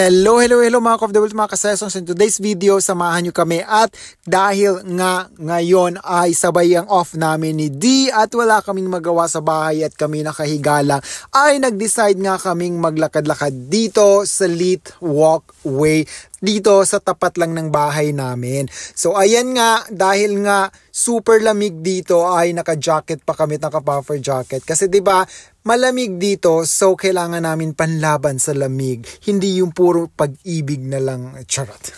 Hello mga ka-OFW, mga ka-sessions. In today's video, samahan nyo kami at dahil nga ngayon ay sabay ang off namin ni D at wala kaming magawa sa bahay at kami nakahiga lang, ay nag-decide nga kaming maglakad-lakad dito sa Lit Walkway dito sa tapat lang ng bahay namin. So ayan nga, dahil nga super lamig dito ay naka-jacket pa kami, naka-puffer jacket. Kasi 'di ba, malamig dito, so kailangan namin panlaban sa lamig. Hindi yung puro pag-ibig na lang, charot.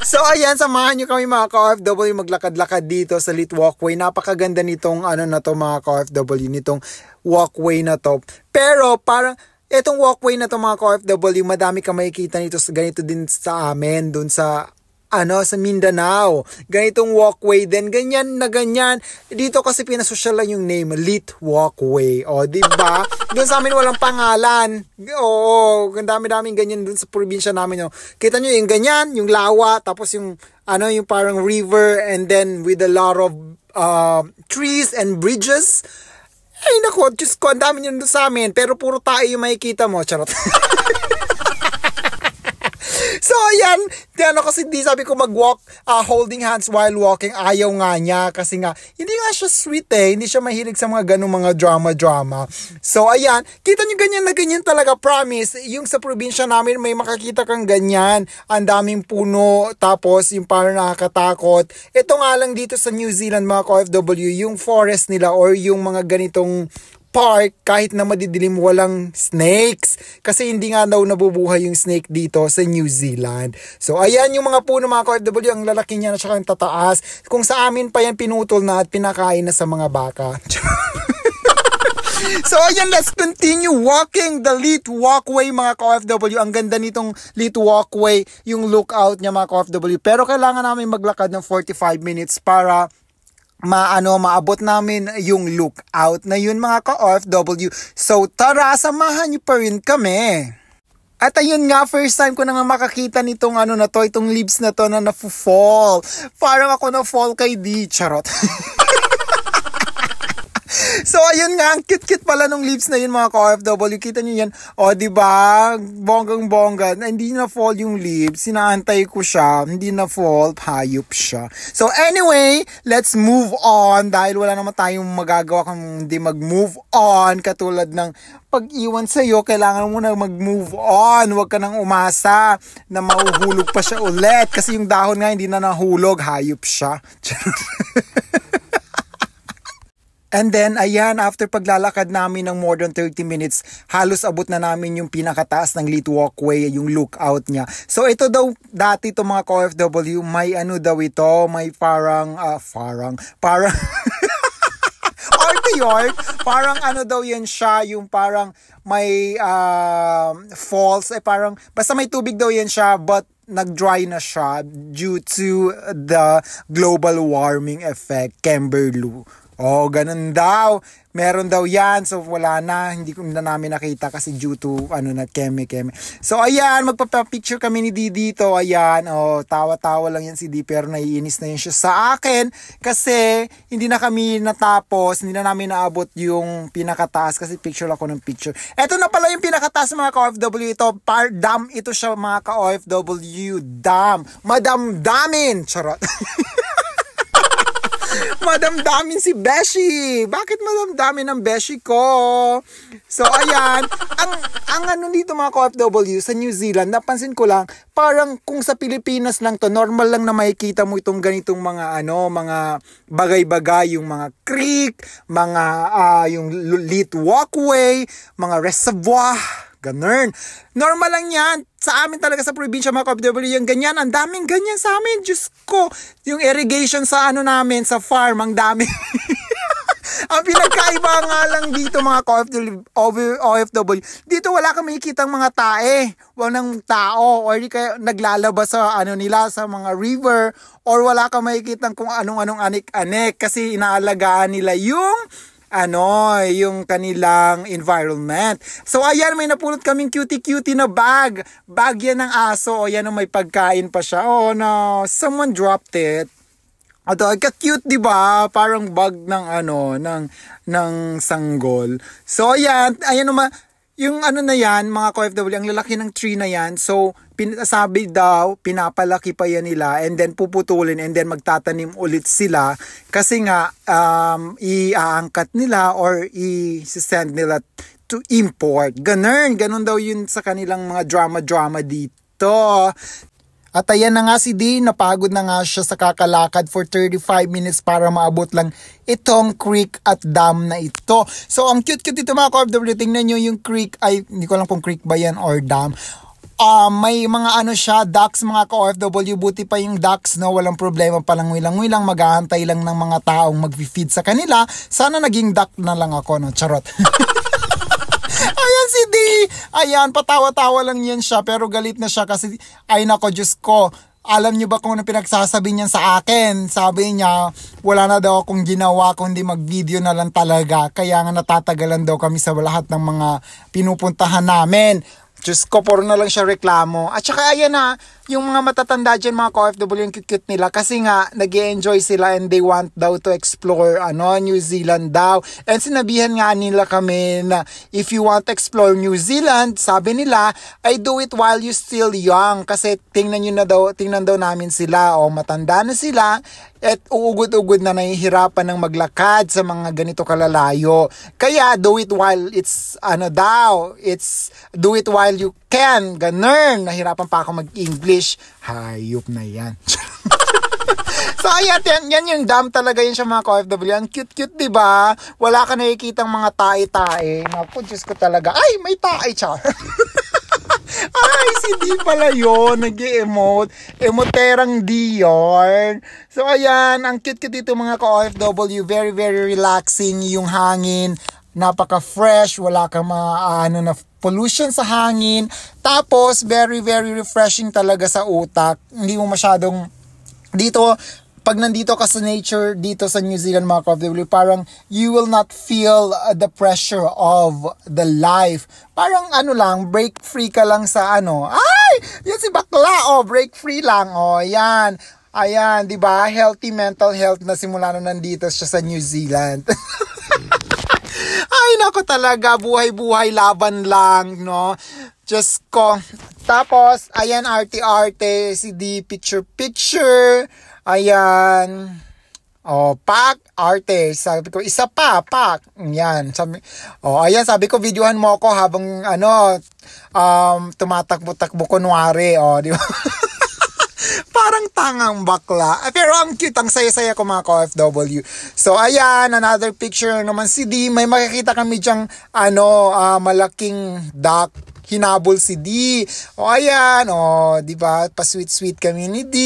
So ayan, samahan nyo kami mga ka-OFW maglakad-lakad dito sa Lit Walkway. Napakaganda nitong mga ka-OFW, nitong walkway na to. Pero parang etong walkway na to mga ka-OFW, madami ka makikita nito, ganito din sa amin, dun sa sa Mindanao. Ganitong walkway din, ganyan na ganyan. Dito kasi pinasosyal lang yung name, Lit Walkway. O, diba? Doon sa amin walang pangalan. Oo, dami-daming ganyan doon sa probinsya namin. O. Kita nyo yung ganyan, yung lawa, tapos yung yung parang river, and then with a lot of trees and bridges. Ay nako, Diyos ko, ang dami nyo doon sa amin. Pero puro tayo yung makikita mo. Charot. So ayan, kasi di sabi ko mag-walk holding hands while walking, ayaw nga niya kasi nga hindi nga siya sweet hindi siya mahilig sa mga ganung mga drama. So ayan, kita niyo ganyan na ganyan talaga, promise. Yung sa probinsya namin may makakita kang ganyan, ang daming puno, tapos yung parang nakakatakot. Ito nga lang dito sa New Zealand mga ka-OFW, yung forest nila or yung mga ganitong park, kahit na madidilim, walang snakes. Kasi hindi nga daw nabubuhay yung snake dito sa New Zealand. So, ayan yung mga puno mga ka-OFW, ang lalaki niya na saka ang tataas. Kung sa amin pa yan pinutol na at pinakain na sa mga baka. So, ayan, let's continue walking the Lit Walkway mga ka-OFW. Ang ganda nitong Lit Walkway, yung lookout niya mga ka-OFW. Pero kailangan namin maglakad ng 45 minutes para maabot namin yung lookout na yun mga ka-OFW. So tara, samahan niyo pa rin kami. At ayun nga, first time ko na nga makakita nitong itong leaves na to na na-fall. Parang ako na-fall kay D. Charot. So ayun nga, ang cute-cute pala nung leaves na yun mga ka-OFW. Kita nyo yan, diba? Bonggang-bongga. Hindi na-fall yung leaves. Sinaantay ko siya. Hindi na-fall. Hayop siya. So anyway, let's move on. Dahil wala naman tayong magagawa kung hindi mag-move on. Katulad ng pag-iwan sa'yo, kailangan mo na mag-move on. Huwag ka nang umasa na mahuhulog pa siya ulit. Kasi yung dahon nga hindi na nahulog. Hayop siya. And then, ayan, after paglalakad namin ng more than 30 minutes, halos abot na namin yung pinakataas ng Lit Walkway, yung lookout niya. So, ito daw, dati ito mga ka-OFW, may daw ito, may parang parang daw yan siya, yung parang may falls, parang, basta may tubig daw yan siya, but nag-dry na siya due to the global warming effect, Kimberley. Ganun daw. Meron daw yan. So, wala na. Hindi ko na namin nakita kasi due to, keme. So, ayan. Magpapapicture kami ni D dito. Ayan. Tawa-tawa lang yan si D. Pero naiinis na yun siya sa akin. Kasi, hindi na kami natapos. Hindi na namin naabot yung pinakataas. Kasi picture ako ng picture. Eto na pala yung pinakataas mga ka-OFW. Ito, dam. Ito siya mga ka-OFW. Dam. Madam-damin. Charot. Madamdamin si Beshi. Bakit madamdamin ang Beshi ko? So, ayan. Ang dito mga ka-OFW sa New Zealand, napansin ko lang, parang kung sa Pilipinas lang to, normal lang na makikita mo itong ganitong mga mga bagay-bagay, yung mga creek, mga yung Lit Walkway, mga reservoir, ganun. Normal lang yan. Sa amin talaga sa probinsya mga ka-OFW, yung ganyan, ang daming ganyan sa amin. Diyos ko, yung irrigation sa namin, sa farm, ang dami. Ang pinagkaiba nga lang dito mga ka-OFW, dito wala kang makikitang mga tae, walang tao, or di kaya naglalabas sa nila sa mga river, or wala kang makikitang kung anong anik-anik kasi inaalagaan nila yung yung kanilang environment. So, ayan, may napulot kaming cutie-cutie na bag. Bag yan ng aso. Ayan, may pagkain pa siya. Oh, no. Someone dropped it. Ka-cute, di ba? Parang bag ng ng sanggol. So, ayan naman. Yung ano na yan, mga ka-OFW, ang lalaki ng tree na yan. So, sabi daw, pinapalaki pa yan nila and then puputulin and then magtatanim ulit sila. Kasi nga, iaangkat nila or i-send nila to import. Ganun daw yun sa kanilang mga drama dito. At ayan na nga si D, napagod na nga siya sa kakalakad for 35 minutes para maabot lang itong creek at dam na ito. So ang cute-cute dito mga ka-OFW, tingnan nyo yung creek, ay hindi ko lang kung creek ba yan or dam. May mga ano siya, ducks mga ka-OFW, buti pa yung ducks, no, walang problema, palang wilang maghahantay lang ng mga taong mag-feed sa kanila. Sana naging duck na lang ako, no, charot. Ayan si D. Ayan, patawa-tawa lang yan siya pero galit na siya kasi ay nako Diyos ko. Alam niyo ba kung ano pinagsasabi niya sa akin? Sabi niya, wala na daw akong ginawa kundi mag-video na lang talaga. Kaya nga natatagalan daw kami sa lahat ng mga pinupuntahan namin. Diyos ko, puro na lang siya reklamo. At saka ayan na, yung mga matatanda dyan, mga ka-OFW, yung cute nila. Kasi nga, nag-e-enjoy sila and they want daw to explore New Zealand daw. And sinabihan nga nila kami na if you want to explore New Zealand, sabi nila, I do it while you still young. Kasi tingnan daw namin sila. Matanda na sila. At uugod-ugod na nahihirapan ng maglakad sa mga ganito kalalayo. Kaya do it while it's do it while you can. Ganun. Nahirapan pa ako mag-English. Hayop na yan. So ayan, yan yung dam talaga yun siya mga ka-OFW. Ang cute-cute, diba? Wala ka nakikitang mga tae-tae. Naku, Diyos ko talaga. Ay, may tae, char. Ay, si D pala yun. Nag-e-emote. Emoterang D yun. So, ayan. Ang cute-cute dito mga ka-OFW. Very, very relaxing yung hangin. Napaka-fresh. Wala kang na pollution sa hangin. Tapos, very, very refreshing talaga sa utak. Hindi mo masyadong dito, pag nandito ka sa nature dito sa New Zealand mga ka-OFW, parang you will not feel the pressure of the life. Parang break free ka lang sa Ay! Yan si bakla, break free lang. Yan. Ayan, di ba? Healthy mental health na simula na nandito siya sa New Zealand. Ay, nako talaga, buhay-buhay laban lang, no? Diyos ko. Tapos, ayan, arte-arte, si D, picture-picture. Ayan. Pak, arte. Sabi ko, isa pa, pak. Yan. Ayan, sabi ko, videohan mo ako habang, tumatakbo-takbo kunwari. Di ba? Parang tangang bakla. Pero ang cute, ang saya-saya ko mga ka-OFW. So, ayan, another picture naman si D. May makikita kami dyang, malaking duck. Hinabol si D. Ayan, di ba? Pa-sweet-sweet kami ni D.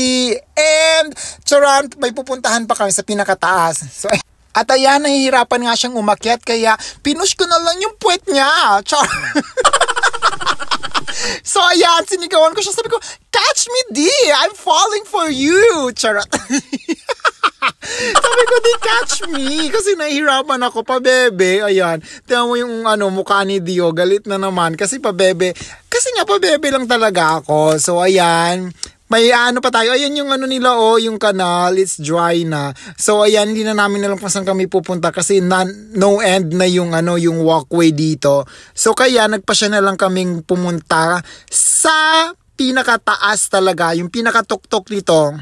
And, charan, may pupuntahan pa kami sa pinakataas. So, at ayan, nahihirapan nga siyang umakyat, kaya pinush ko na lang yung puwet niya. Char. So, ayan, sinigawan ko siya. Sabi ko, catch me, D! I'm falling for you! Charot. Sabi ko, di catch me. Kasi nahihirapan ako, pabebe. Ayan, tingnan mo yung mukha ni Dio. Galit na naman. Kasi pabebe. Kasi nga, pabebe lang talaga ako. So, ayan. May pa tayo. Ayan yung nila, yung kanal. It's dry na. So, ayan, hindi na namin alam kung saan kami pupunta kasi no end na yung yung walkway dito. So, kaya nagpasya na lang kaming pumunta sa pinakataas talaga. Yung pinakatuktok nito.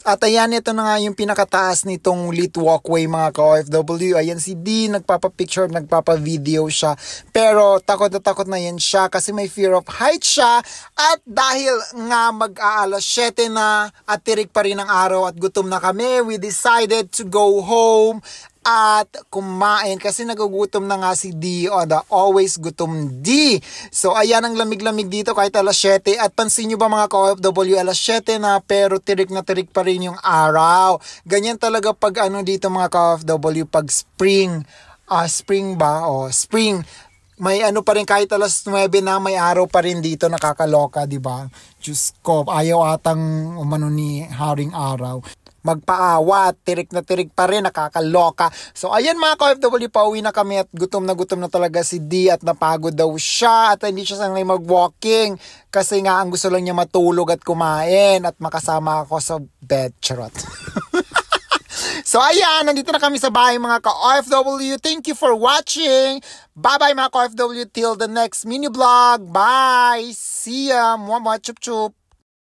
At ayan, ito na nga yung pinakataas nitong lit walkway mga ka-OFW. Ayan si D, nagpapa-picture, nagpapa-video siya. Pero takot na yan siya kasi may fear of height siya. At dahil nga mag-aalas 7 na at tirik pa rin ang araw at gutom na kami, we decided to go home at kumain kasi nagugutom na nga si D, the always gutom D. So ayan, ang lamig-lamig dito kahit alas 7 at pansin nyo ba mga ka-OFW, alas 7 na pero tirik na tirik pa rin yung araw. Ganyan talaga pag dito mga ka-OFW pag spring. Spring ba? Spring. May pa rin kahit alas 9 na may araw pa rin dito, nakakaloka, di ba? Diyos ko, ayaw atang ni Haring Araw. Magpaawat, tirik na tirik pa rin, nakakaloka. So ayan mga ka-OFW, pauwi na kami at gutom na talaga si D at napagod daw siya at hindi siya sanay mag-walking kasi nga ang gusto lang niya matulog at kumain at makasama ako sa bed. Charot. So ayan, nandito na kami sa bahay mga ka-OFW. Thank you for watching. Bye-bye mga ka-OFW till the next mini vlog. Bye! See ya! Mwah mwah chup chup!